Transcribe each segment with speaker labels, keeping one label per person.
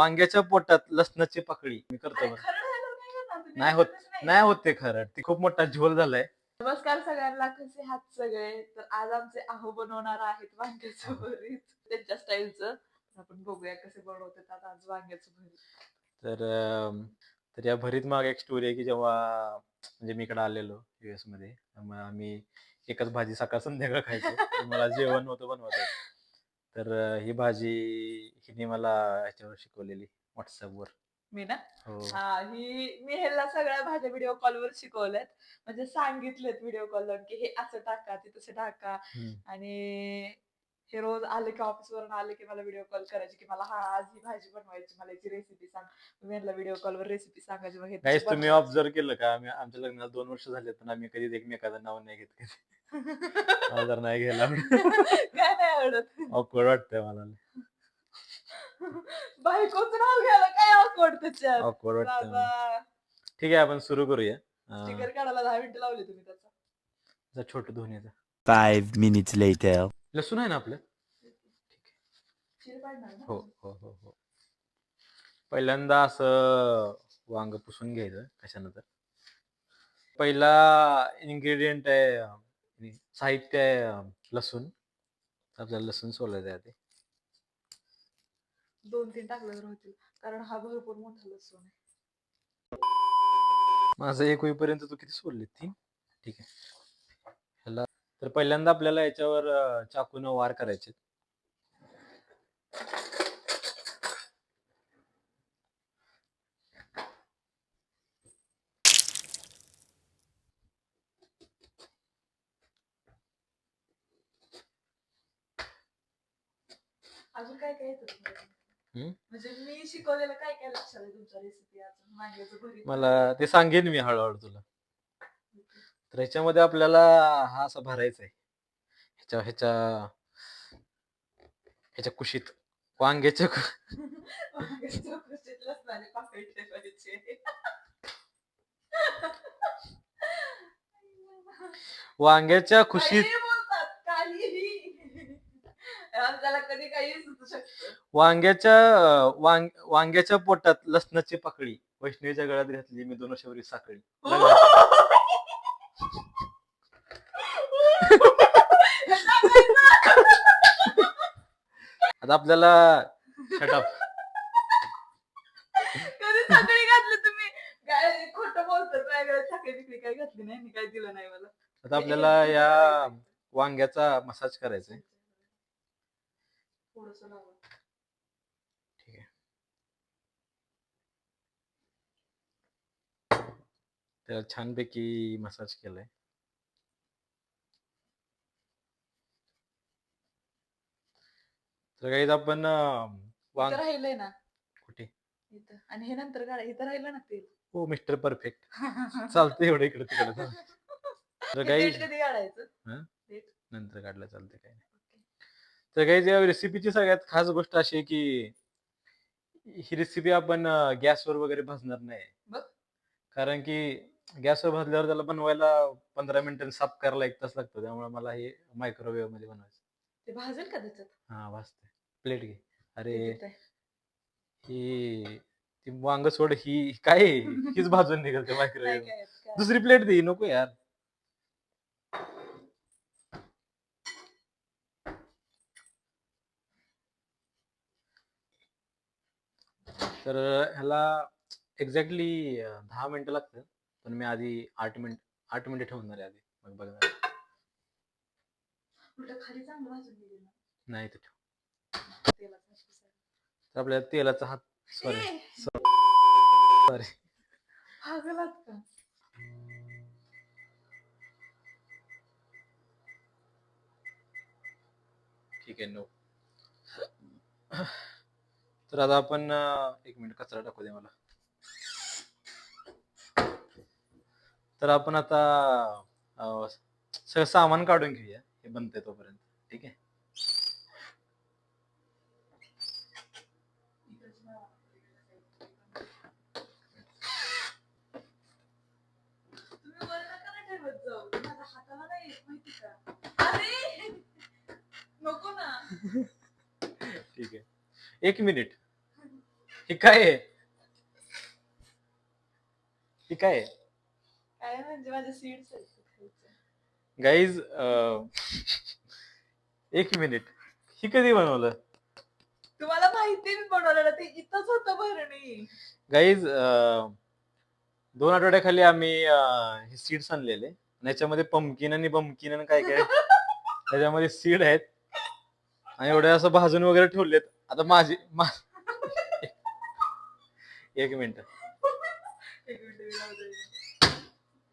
Speaker 1: वांग्याच्या पोटात लसणाची पाकळी मी करतो बरं. नाही होत नाही होत ते खरं. ते खूप मोठा झोल झालाय.
Speaker 2: नमस्कार सगळ्यांना, कसे आहात सगळे? तर आज आमचे आहो बनवणार आहेत वांग्याचं भरीत त्यांच्या स्टाईलचं. आपण बघूया कसे बनवतात आज वांग्याचं भरीत.
Speaker 1: तर या भरीत मागे एक स्टोरी आहे की जेव्हा म्हणजे मी इकडे आलेलो US मध्ये. मग आम्ही एकच भाजी सकाळ संध्याकाळ खायचो. तर मला जेवण नव्हतं बनवता येत. तर ही भाजी हिने मला ह्याच्यावर शिकवलेली WhatsAppवर.
Speaker 2: मी ना
Speaker 1: हो.
Speaker 2: मी ह्याला सगळ्या भाज्या व्हिडिओ कॉलवर शिकवल्यात. म्हणजे सांगितलेत व्हिडिओ कॉलवर की हे असं टाका, ते तसं टाका. आणि हे रोज आले की ऑफिसवरून आले की मला व्हिडिओ कॉल करायचे की मला आज ही भाजी बनवायची, मला याची रेसिपी सांग. मी यांना व्हिडिओ कॉलवर रेसिपी सांगायची. मग हे तशी
Speaker 1: गाईस तुम्ही
Speaker 2: बनवायची.
Speaker 1: ऑब्झर्व केलं का? आमच्या लग्नाला 2 वर्ष झालेत पण आम्ही कधीच एकमेकाचं नाव नाही घेत कधी. मला जर नाही घ्यायला
Speaker 2: काय नाही आवडत.
Speaker 1: ऑकवर्ड वाटतंय मला.
Speaker 2: बायकोचं नाव घ्यायला काय ऑकवर्ड त्याच्यात?
Speaker 1: ऑकवर्ड वाटतंय मला.
Speaker 2: बाबा
Speaker 1: ठीक आहे आपण सुरू करूया.
Speaker 2: स्टिकर काढायला 10 मिनिटं लावली तुम्ही त्याचा.
Speaker 1: छोटं धोनीचं.
Speaker 3: 5 minutes later.
Speaker 1: लसूण आहे ना आपलं?
Speaker 2: चिर पाडणार ना?
Speaker 1: हो हो हो हो. पहिल्यांदा असं वांग पुसून घ्यायचं कशानं तर. पहिला इन्ग्रेडियंट आहे साहित्य आहे लसूण. आपल्याला लसूण सोलायचं आहे ते.
Speaker 2: 2-3 टाकलं तर होतील कारण हा भरपूर मोठा लसूण आहे.
Speaker 1: माझं एक होईपर्यंत तू किती सोडले? 3? ठीक आहे. ह्याला तर पहिल्यांदा आपल्याला याच्यावर चाकूनं वार करायचे.
Speaker 2: अजून काय काय येतं तुम्हाला? म्हणजे मी शिकवलेलं काय काय लक्षात आहे तुमच्या रेसिपी अजून वांग्याचं भरीत?
Speaker 1: मला ते सांगेन मी हळूहळू तुला. तर ह्याच्यामध्ये आपल्याला हा असा भरायचा आहे. ह्याच्या कुशीत वांग्याच्या
Speaker 2: वांग्याच्या कुशीत लसणाची पाकळी ठेवायची.
Speaker 1: वांग्याच्या कुशीत
Speaker 2: काहीही बोलतात, काहीही. त्याला कधी काही सुचू शकतं.
Speaker 1: वांग्याच्या पोटात लसणाची पाकळी वैष्णवीच्या गळ्यात घातली मी 2 वर्षापूर्वी साखळी. आता आपल्याला शटअप.
Speaker 2: कधी साखळी घातली तुम्ही? काय खोटं बोलतात? काय गळ्यात साखळी बिखळी काय घातली नाही, मी काय दिलं नाही मला.
Speaker 1: आता आपल्याला या वांग्याचा मसाज करायचा आहे.
Speaker 2: थोडंसं लावा.
Speaker 1: ठीक आहे. त्याला छानपैकी मसाज केलाय. तर गाईज आपण
Speaker 2: इथं राहिलंय ना
Speaker 1: कुठे?
Speaker 2: इथं. आणि हे नंतर काढा. इथं राहिलं ना तेल.
Speaker 1: हो मिस्टर परफेक्ट. चालतं एवढं इकडे तिकडे चालतं. तर गाईज
Speaker 2: कधी काढायचं?
Speaker 1: नंतर काढलं चालतं काय नाही. तर गाईज या रेसिपीची सगळ्यात खास गोष्ट अशी आहे की ही रेसिपी आपण गॅसवर वगैरे भाजणार नाही. कारण की गॅसवर भाजल्यावर त्याला बनवायला 15 मिनिटांनी साफ करायला 1 तास लागतो. त्यामुळे मला हे मायक्रोवेव्ह मध्ये बनवायचं.
Speaker 2: ते भाजेल का त्याच्यात?
Speaker 1: हा भाजते. प्लेट घे. अरे
Speaker 2: ते किती आहे?
Speaker 1: ही ती वांग सोड ही काय आहे? हीच भाजून निघाल ते
Speaker 2: नाही
Speaker 1: मायक्रोवेव्ह.
Speaker 2: काय काय.
Speaker 1: दुसरी प्लेट दे नको यार. तर ह्याला एक्झॅक्टली 10 मिनिटं लागतात. पण मी आधी 8 मिनिटं ठेवणार आहे आधी. मग बघणार.
Speaker 2: उलट खाली चांगलं भाजून गेलं ना.
Speaker 1: नाही तर ठेव.
Speaker 2: तेलात भाजून.
Speaker 1: तर आपल्याला तेलाचा हात सॉरी.
Speaker 2: भागलात का?
Speaker 1: ठीक आहे नो. तर आता आपण 1 मिनिट कचरा टाकू दे मला. तर आपण आता सगळं सामान काढून घेऊया हे बनतंय तोपर्यंत. ठीक आहे.
Speaker 2: तुम्ही वर नका ना ठेवत जाऊ. माझ्या हाताला नाही येत माहिती का? अरे नको ना.
Speaker 1: ठीक आहे. 1 मिनिट. हे काय आहे? हे काय आहे?
Speaker 2: काय म्हणजे माझे सीड्स आहेत ते खायचे.
Speaker 1: गाईज एक मिनिट, ही कधी बनवलं?
Speaker 2: तुम्हाला माहिती मी बनवलेलं ते इथंच होतं भरणी.
Speaker 1: गाईज 2 आठवड्याखाली आम्ही हे सीड्स आणलेले आणि याच्यामध्ये पंपकिन आणि बमकिन आणि काय काय त्याच्यामध्ये सीड आहेत आणि एवढे असं भाजून वगैरे ठेवलेत. आता एक मिनिट.
Speaker 2: एक मिनिट मी लावते.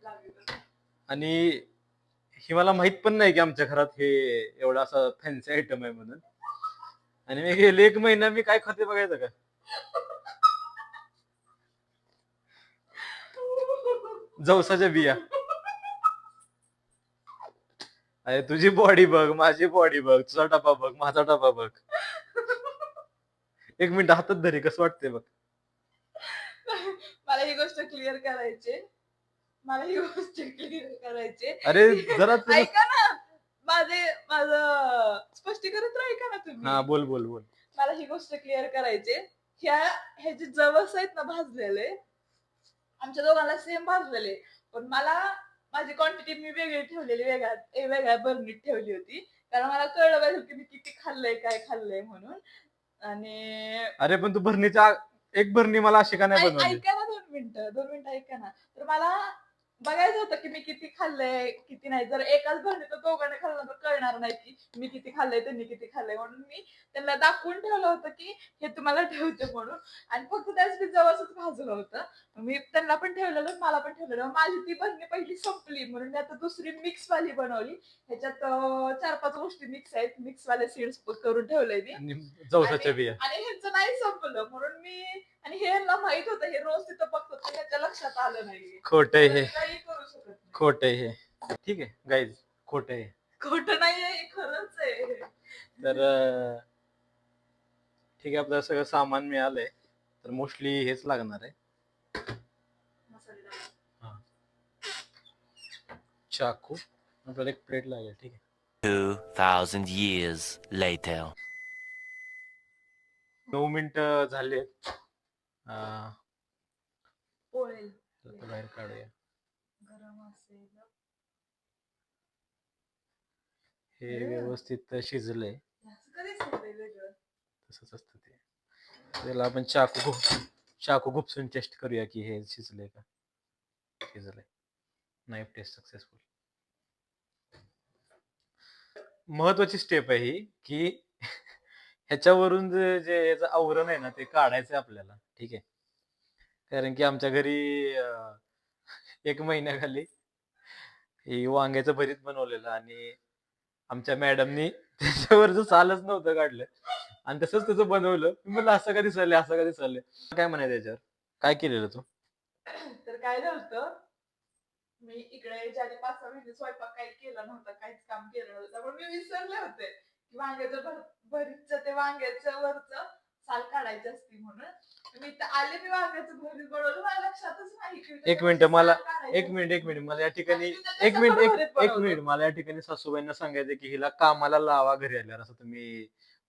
Speaker 2: लागेल.
Speaker 1: आणि हे मला माहित पण नाही की आमच्या घरात हे एवढा असं फॅन्सी आयटम आहे म्हणून. आणि मी गेले 1 महिना मी काय खाते बघायचं का? जवसाच्या बिया. अरे तुझी बॉडी बघ, माझी बॉडी बघ, तुझा टपा बघ, माझा टपा बघ. 1 मिनिट हातात धरी कसं वाटतंय बघ.
Speaker 2: मला ही गोष्ट क्लिअर करायची.
Speaker 1: अरे जरा
Speaker 2: ऐका ना, माझं स्पष्टीकरण तर ऐका ना तुम्ही.
Speaker 1: हा बोल बोल बोल.
Speaker 2: मला ही गोष्ट क्लिअर करायची. हे जे जवस आहेत ना भाजलेले, आमच्या दोघांना सेम भाजलेले, पण मला माझी क्वांटिटी मी वेगळी ठेवलेली, वेगळ्या बरणीत ठेवली होती, कारण मला कळलं पाहिजे की मी किती खाल्लंय काय खाल्लंय म्हणून. आणि
Speaker 1: अरे पण तू भरणीच्या एक भरणी मला अशी का नाही बनवली?
Speaker 2: ऐका ना 2 मिनिटं ऐका ना. तर मला बघायचं होतं की मी किती खाल्लंय किती नाही. जर एकाच भरणीत दोघांनी खाल्लं तर कळणार नाही की मी किती खाल्लंय त्यांनी किती खाल्लंय, म्हणून मी त्यांना दाखवून ठेवलं होतं की हे तुम्हाला ठेवते म्हणून. आणि फक्त त्याच मी जवळच भाजलं होतं. मी त्यांना पण ठेवलेलं मला पण ठेवलेलं. माझी ती भरणी पहिली संपली म्हणून मी आता दुसरी मिक्स वाली बनवली. ह्याच्यात 4-5 गोष्टी मिक्स आहेत. मिक्स वाले सीड्स करून ठेवलंय मी.
Speaker 1: आणि जवसाच्या बिया.
Speaker 2: आणि ह्याचं नाही संपलं म्हणून मी, आणि हे यांना माहित होतं हे रोज तिथं बघतात पण त्याच्या लक्षात आलं नाही.
Speaker 1: खोट आहे हे,
Speaker 2: काही करू शकत नाही.
Speaker 1: खोट आहे हे. ठीक आहे गाईज, खोट आहे.
Speaker 2: खोटं नाहीये, हे खरंच आहे.
Speaker 1: तर ठीक आहे, आपलं सगळं सामान मिळालंय तर मोस्टली हेच लागणार आहे. हा. चाकू आपल्याला एक प्लेट लागेल. ठीक आहे.
Speaker 3: 2000 years later.
Speaker 1: 9 मिनिटं झालेत.
Speaker 2: पोळेल
Speaker 1: आता बाहेर काढूया.
Speaker 2: गरम असेल.
Speaker 1: हे व्यवस्थित शिजलंय.
Speaker 2: असं कधीच नाही वेगळं.
Speaker 1: तसंच असतं ते. त्याला आपण चाकू घुपसून टेस्ट करूया की हे शिजलंय का. शिजलंय. Knife test successful. महत्वाची स्टेप आहे ही की ह्याच्यावरून जे याचं आवरण आहे ना ते काढायचं आपल्याला. ठीक आहे. कारण की आमच्या घरी 1 महिन्याखाली हे वांग्याचं भरीत बनवलेलं आणि आमच्या मॅडमनी त्याच्यावरचं सालच नव्हतं काढलं आणि तसंच त्याचं बनवलं. मी म्हणलं असं का दिसलंय, असं का दिसलंय. काय म्हणायचं त्याच्यावर? काय केलेलं तू?
Speaker 2: तर काय झालं, मी इकडे ज्याने 5-6 महिने स्वयंपाक काही केला नव्हता, काहीच काम केलं नव्हतं, त्यामुळे मी विसरले होते की वांग्याचं भरीतचं ते वांग्याचं वरचं साल काढायची असती म्हणून. मी इथं आले, मी वांग्याचं भरीत बनवलं, माझ्या लक्षातच नाही की
Speaker 1: एक मिनिट मला या ठिकाणी मला या ठिकाणी सासूबाईंना सांगायचं की हिला कामाला लावा घरी आल्यावर, असं तुम्ही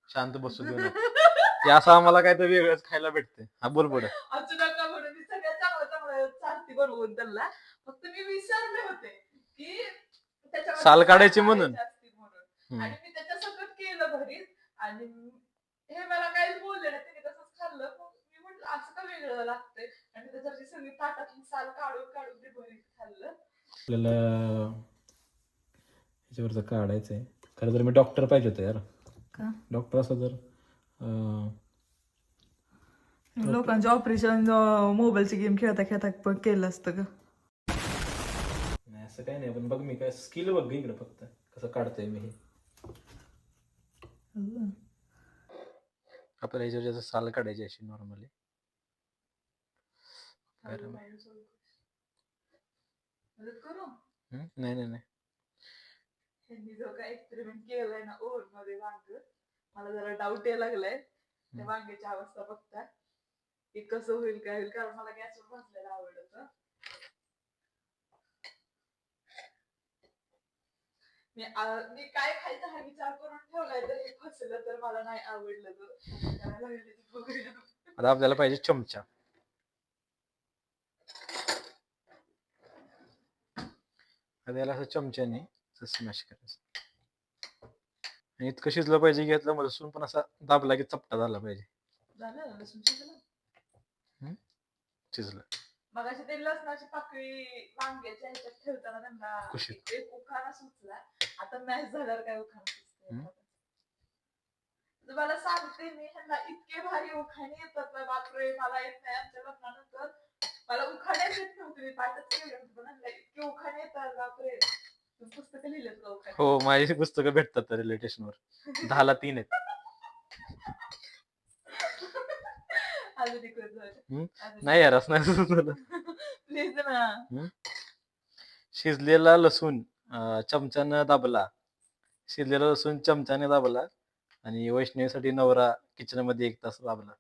Speaker 1: शांत बसू देऊ नका. ते असं आम्हाला काय तर वेगळंच खायला भेटतंय. हा बोल पुढे.
Speaker 2: असं नका म्हणून मी सगळ्या चांगलं चालती बनवून त्यांना, फक्त मी विसरले होते की त्याच्यावर
Speaker 1: साल काढायची म्हणून.
Speaker 2: आणि मी त्याच्या सकट केलं भरीत आणि हे मला काहीच बोलले नाही, त्यांनी तसंच खाल्लं. मी म्हटलं असं का वेगळं लागतंय, आणि त्याच्यावरची सगळी ताटातली साल काढून काढून ते भरीत खाल्लं.
Speaker 1: आपल्याला ह्याच्यावरचं काढायचंय. खरं तर मी डॉक्टर पाहिजे होतं यार.
Speaker 2: का?
Speaker 1: डॉक्टर असं जर
Speaker 2: लोकांचे ऑपरेशन मोबाईलची गेम खेळता खेळता पण केलं असतं का?
Speaker 1: नाही असं काही नाही, पण बघ मी काय स्किल बघ इकडे फक्त कसं काढतोय मी हे. आपल्याला ह्याच्यावर साल काढायची अशी नॉर्मली.
Speaker 2: करू
Speaker 1: नाही नाही नाही.
Speaker 2: त्यांनी जो काय एक्सपेरिमेंट केलाय ना ओव्हन मध्ये वांग, मला जरा डाऊट यायला लागलाय त्या वांग्याची अवस्था बघता की कसं होईल काय होईल, कारण मला गॅसवर भाजलेलं आवडतं. मी काय खायचं हा विचार करून ठेवलाय, तर हे फसलं तर मला नाही आवडलं तर बघूया.
Speaker 1: आता आपल्याला पाहिजे चमचा. आता याला असं चमच्याने स्मॅश करायचं आणि इतकं शिजलं पाहिजे की यातला लसूण पण असा दाबला की चपटा झाला पाहिजे.
Speaker 2: झालं लसूण शिजलं.
Speaker 1: शिजलं.
Speaker 2: मगाशी ते लसणाची पाकळी वांग्याच्या ह्याच्यात ठेवताना त्यांना
Speaker 1: कुशीत.
Speaker 2: एक उखाणा सुचला. आता मॅच झाल्यावर काय उखाणा सुचतंय? तुम्हाला सांगते मी, ह्यांना इतके भारी उखाणे येतात ना, बापरे मला येत नाही. आमच्या लग्नानंतर मला उखाण्याच येत नव्हते. मी पाठच केले होते, पण ह्यांना इतके उखाणे येतात बापरे. पुस्तकं लिहिलेत का उखाणे?
Speaker 1: हो, माझी पुस्तकं भेटतात रेल्वे स्टेशनवर. 10ला 3 आहेत.
Speaker 2: अजून एक वेळ जाऊ.
Speaker 1: नाही यार, असं नाही झालं.
Speaker 2: प्लीज ना.
Speaker 1: शिजलेला लसूण चमच्यानं दाबला. शिजलेला लसूण चमच्याने दाबला आणि वैष्णवीसाठी नवरा किचन मध्ये 1 तास दाबला.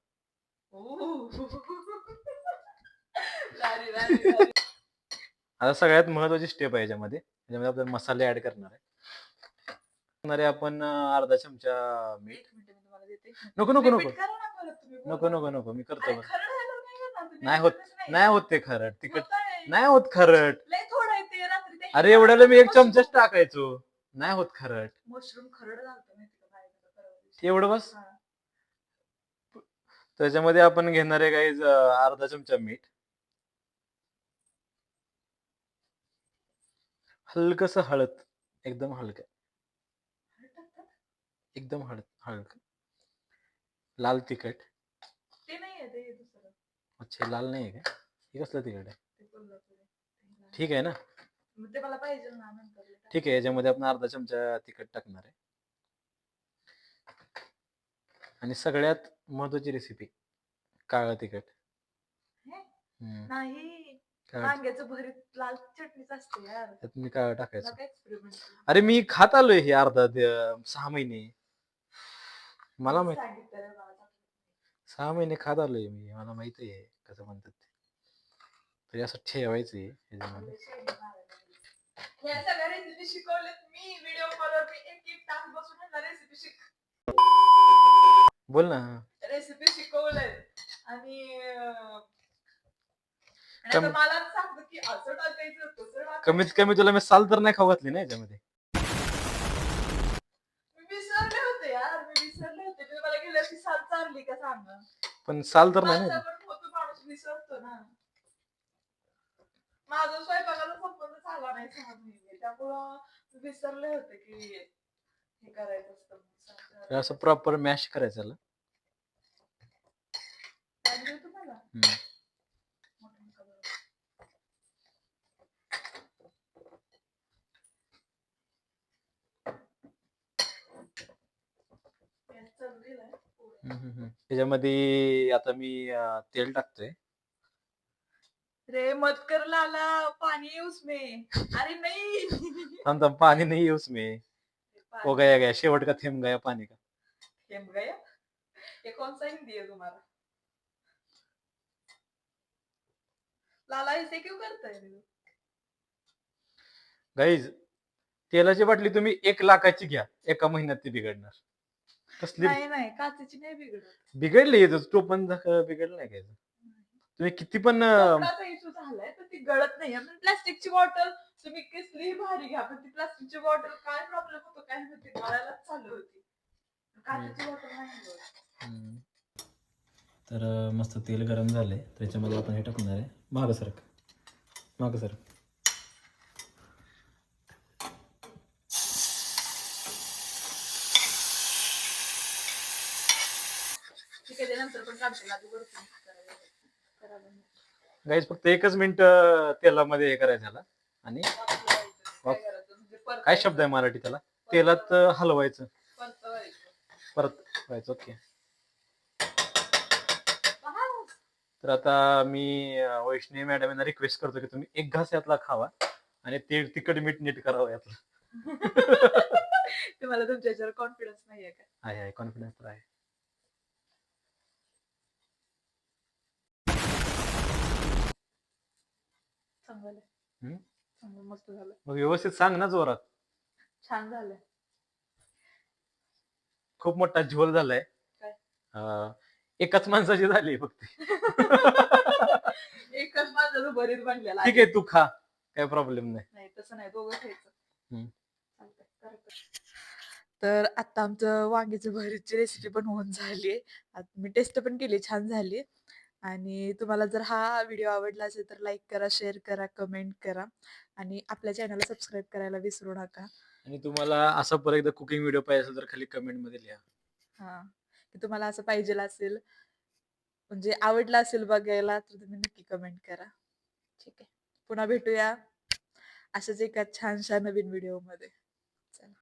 Speaker 1: आता सगळ्यात महत्वाची स्टेप आहे याच्यामध्ये. याच्यामध्ये आपण मसाले ऍड करणार आहे. आपण अर्धा चमचा मीठ.
Speaker 2: एक मिनिट मी तुम्हाला देते.
Speaker 1: नको नको नको
Speaker 2: Repeat करा ना परत तुम्ही.
Speaker 1: नको नको नको मी करतो.
Speaker 2: अरे खरड झाल्यावर नाही करणार तुम्ही.
Speaker 1: नाही होत, नाही होत ते खरड. तिखट
Speaker 2: होतंय.
Speaker 1: नाही होत खरड.
Speaker 2: लय थोडं आहे ते रात्री ते.
Speaker 1: अरे एवढ्याला मी 1 चमचाच टाकायचो. नाही होत खरड.
Speaker 2: मशरूम खरड झालतं माहिती का बाहेर परवा दिवशी.
Speaker 1: एवढं बस.
Speaker 2: हा.
Speaker 1: त्याच्यामध्ये आपण घेणार आहे गाईज अर्धा चमचा मीठ, हलकस हळद, एकदम हलकं, एकदम हळद, लाल तिखट.
Speaker 2: ते नाही आहे ते दुसरं.
Speaker 1: अच्छा, लाल नाही आहे का? हे कसलं तिखट आहे?
Speaker 2: ते कोल्हापुरी.
Speaker 1: ठीक आहे ना.
Speaker 2: मग ते मला पाहिजे ना नंतर.
Speaker 1: ठीक आहे, याच्यामध्ये आपण अर्धा चमचा तिखट टाकणार आहे. आणि सगळ्यात महत्वाची रेसिपी काळं तिखट.
Speaker 2: नाही, वांग्याचं भरीत लाल चटणीच असते यार.
Speaker 1: त्यात मी काळं टाकायचं.
Speaker 2: नका एक्सपेरिमेंट.
Speaker 1: अरे मी खात आलोय हे 6 महिने. मला माहित,
Speaker 2: सांगितलं मला.
Speaker 1: 6 महिने खात आलोय मी. मला माहिती आहे कसं म्हणतात ते. तरी असं ठेवायचं आहे ह्याच्यामध्ये.
Speaker 2: या सगळ्या रेसिपी शिकवल्यात मी व्हिडिओ कॉलवर. मी एक तास बसून ह्यांना रेसिपी
Speaker 1: बोल ना.
Speaker 2: रेसिपी शिकवलंय आणि आता मला सांगतो की असं टाकायचं तसं टाकायचं.
Speaker 1: कमीत कमी तुला मी साल तर नाही खाऊ घातली ना याच्यामध्ये.
Speaker 2: मी विसरले होते यार, मी विसरले होते. तुम्ही मला गेल्या वर्षी साल चारली का सांग.
Speaker 1: पण साल तर नाही ना.
Speaker 2: होतो माणूस विसरतो ना. माझा स्वयंपाकाचा संबंध झाला नाही 6 महिने, त्यामुळं विसरले होते की हे करायचं असतं.
Speaker 1: असं प्रॉपर मॅश करायचं त्याला.
Speaker 2: तुम्हाला
Speaker 1: त्याच्यामध्ये आता मी तेल टाकतोय.
Speaker 2: रे मत कर लाला, पानी उसमें. अरे नहीं.
Speaker 1: थांब पानी नहीं है उसमें. हो गया शेवट का थेंब गया पानी का.
Speaker 2: थेंब गया? ये कौन सा हिंदी है तुम्हारा? लाला ऐसे क्यों करता है?
Speaker 1: गाईज, तेलाची बाटली तुम्ही 1 लाखाची घ्या, एका महिन्यात ती बिघडणार. कसली
Speaker 2: नाही काचेची नाही बिघडत.
Speaker 1: बिघडली टोपण बिघडलं नाही काय. तुम्ही किती पण
Speaker 2: इशू झालाय तर ती गळत नाही. प्लास्टिकची बॉटल तुम्ही कसलीही भारी घ्या, पण ती प्लास्टिकची बॉटल काय प्रॉब्लेम होतो काय माहिती, गळायलाच चालू होती. काचेची बॉटल नाही गळत.
Speaker 1: तर मस्त तेल गरम झालंय, त्याच्यामध्ये आपण हे टाकणार आहे. मागं सरक.
Speaker 2: ठीक आहे, नंतर पण काढते आधी वरतून करायला.
Speaker 1: गाईज फक्त 1च मिनिट तेलामध्ये हे करायचं त्याला. आणि काय शब्द आहे मराठी त्याला? तेलात हलवायचं, परत. ओके. तर आता मी वैष्णवी मॅडम यांना रिक्वेस्ट करतो की तुम्ही 1 घास यातला खावा आणि तेल तिखट मीठ नीट करावं यातलं.
Speaker 2: तुम्हाला तुमच्या याच्यावर कॉन्फिडन्स नाहीये का?
Speaker 1: आहे, कॉन्फिडन्स तर आहे.
Speaker 2: चांगलं मस्त झालं.
Speaker 1: मग व्यवस्थित सांग ना जोरात.
Speaker 2: छान झालं.
Speaker 1: खूप मोठा झोल झालाय. एकाच माणसाची झाली फक्त.
Speaker 2: एकच माझं भरीत बनलेला
Speaker 1: ठीक आहे, तू खा, काही प्रॉब्लेम नाही.
Speaker 2: नाही तसं नाही, दोघं खायचं.
Speaker 1: हम्म.
Speaker 2: चालतंय, तर आता आमचं वांग्याचं भरीतची रेसिपी पण होऊन झाली आहे. मी टेस्ट पण केली, छान झाली. आणि तुम्हाला जर हा व्हिडिओ आवडला असेल तर लाईक करा, शेअर करा, कमेंट करा आणि आपल्या चॅनलला सबस्क्राईब करायला विसरू नका.
Speaker 1: आणि तुम्हाला असा परत एकदा कुकिंग व्हिडिओ पाहिजे असेल तर खाली कमेंट मध्ये लिहा.
Speaker 2: हा, की तुम्हाला असं पाहिजे असेल, म्हणजे आवडलं असेल बघायला, तर तुम्ही नक्की कमेंट करा. ठीक आहे, पुन्हा भेटूया अशाच एका छानशा नवीन व्हिडिओ मध्ये.